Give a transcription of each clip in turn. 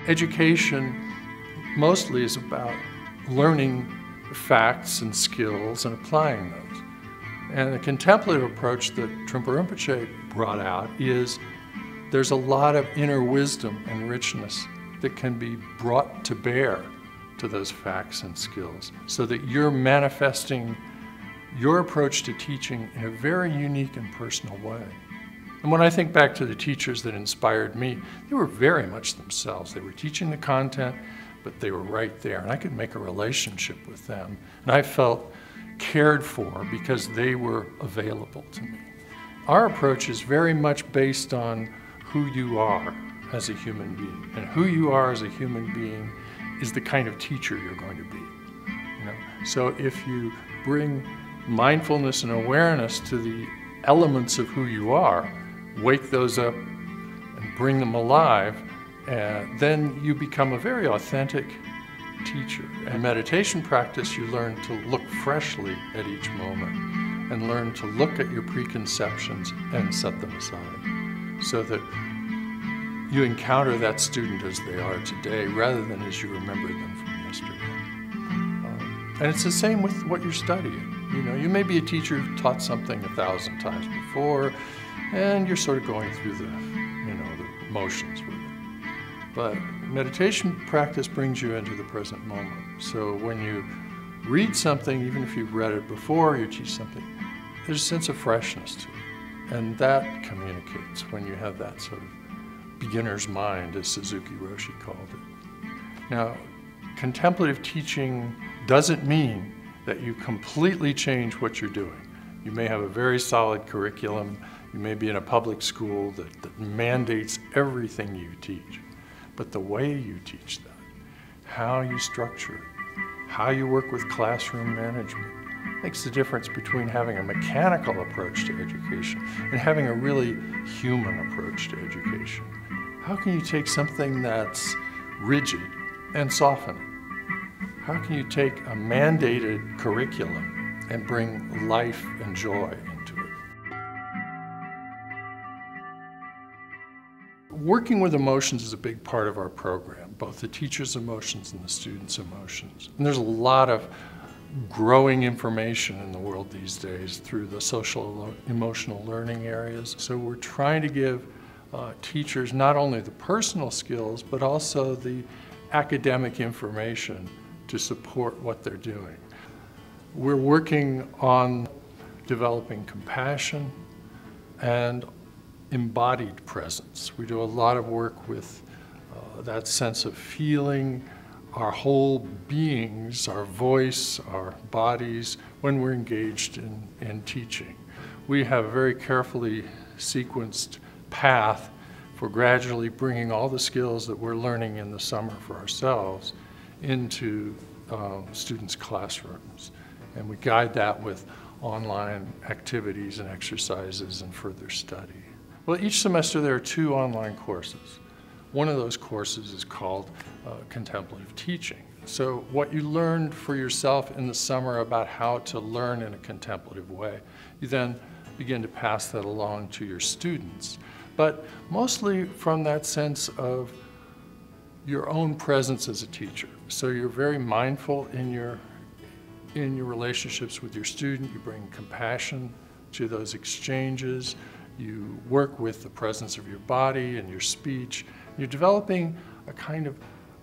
Education mostly is about learning facts and skills and applying those. And the contemplative approach that Trungpa Rinpoche brought out is there's a lot of inner wisdom and richness that can be brought to bear to those facts and skills so that you're manifesting your approach to teaching in a very unique and personal way. And when I think back to the teachers that inspired me, they were very much themselves. They were teaching the content, but they were right there, and I could make a relationship with them. And I felt cared for because they were available to me. Our approach is very much based on who you are as a human being. And who you are as a human being is the kind of teacher you're going to be. So if you bring mindfulness and awareness to the elements of who you are, wake those up and bring them alive, then you become a very authentic teacher. In meditation practice, you learn to look freshly at each moment and learn to look at your preconceptions and set them aside so that you encounter that student as they are today rather than as you remember them from yesterday. And it's the same with what you're studying. You may be a teacher who taught something 1,000 times before, and you're sort of going through the motions with it. But meditation practice brings you into the present moment. So when you read something, even if you've read it before, you teach something, there's a sense of freshness to it. And that communicates when you have that sort of beginner's mind, as Suzuki Roshi called it. Now, contemplative teaching doesn't mean that you completely change what you're doing. You may have a very solid curriculum. You may be in a public school that mandates everything you teach. But the way you teach that, how you structure it, how you work with classroom management, makes the difference between having a mechanical approach to education and having a really human approach to education. How can you take something that's rigid and soften it? How can you take a mandated curriculum and bring life and joy into it? Working with emotions is a big part of our program, both the teacher's emotions and the student's emotions. And there's a lot of growing information in the world these days through the social emotional learning areas. So we're trying to give teachers not only the personal skills, but also the academic information to support what they're doing. We're working on developing compassion and embodied presence. We do a lot of work with that sense of feeling our whole beings, our voice, our bodies, when we're engaged in teaching. We have a very carefully sequenced path for gradually bringing all the skills that we're learning in the summer for ourselves into students' classrooms. And we guide that with online activities and exercises and further study. Well, each semester there are 2 online courses. One of those courses is called Contemplative Teaching. So what you learned for yourself in the summer about how to learn in a contemplative way, you then begin to pass that along to your students. But mostly from that sense of your own presence as a teacher. So you're very mindful in your relationships with your student. You bring compassion to those exchanges. You work with the presence of your body and your speech. You're developing a kind of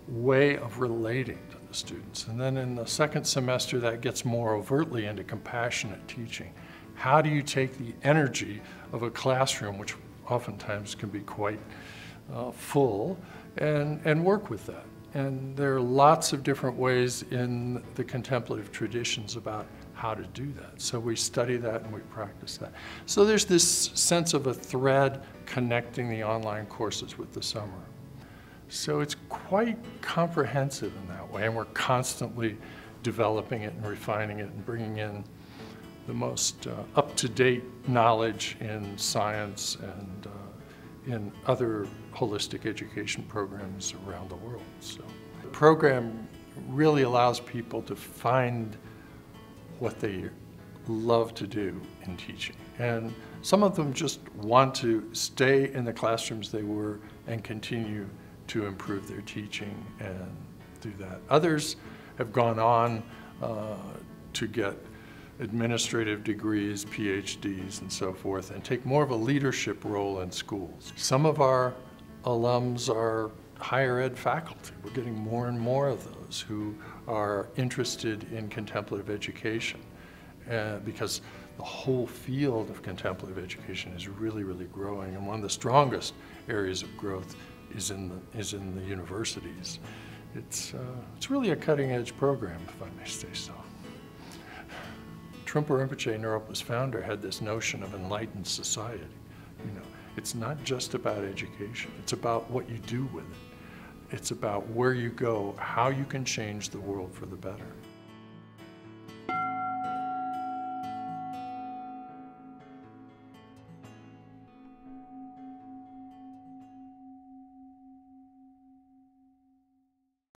way of relating to the students. And then in the second semester, that gets more overtly into compassionate teaching. How do you take the energy of a classroom, which oftentimes can be quite full, and work with that? And there are lots of different ways in the contemplative traditions about how to do that. So we study that and we practice that. So there's this sense of a thread connecting the online courses with the summer. So it's quite comprehensive in that way, and we're constantly developing it and refining it and bringing in the most up-to-date knowledge in science and in other holistic education programs around the world. So the program really allows people to find what they love to do in teaching. And some of them just want to stay in the classrooms they were and continue to improve their teaching and do that. Others have gone on to get administrative degrees, PhDs, and so forth, and take more of a leadership role in schools. Some of our alums are higher ed faculty. We're getting more and more of those who are interested in contemplative education because the whole field of contemplative education is really, really growing, and one of the strongest areas of growth is in the universities. It's really a cutting-edge program, if I may say so. Trungpa Rinpoche, Naropa's founder, had this notion of enlightened society. You know, it's not just about education. It's about what you do with it. It's about where you go, how you can change the world for the better.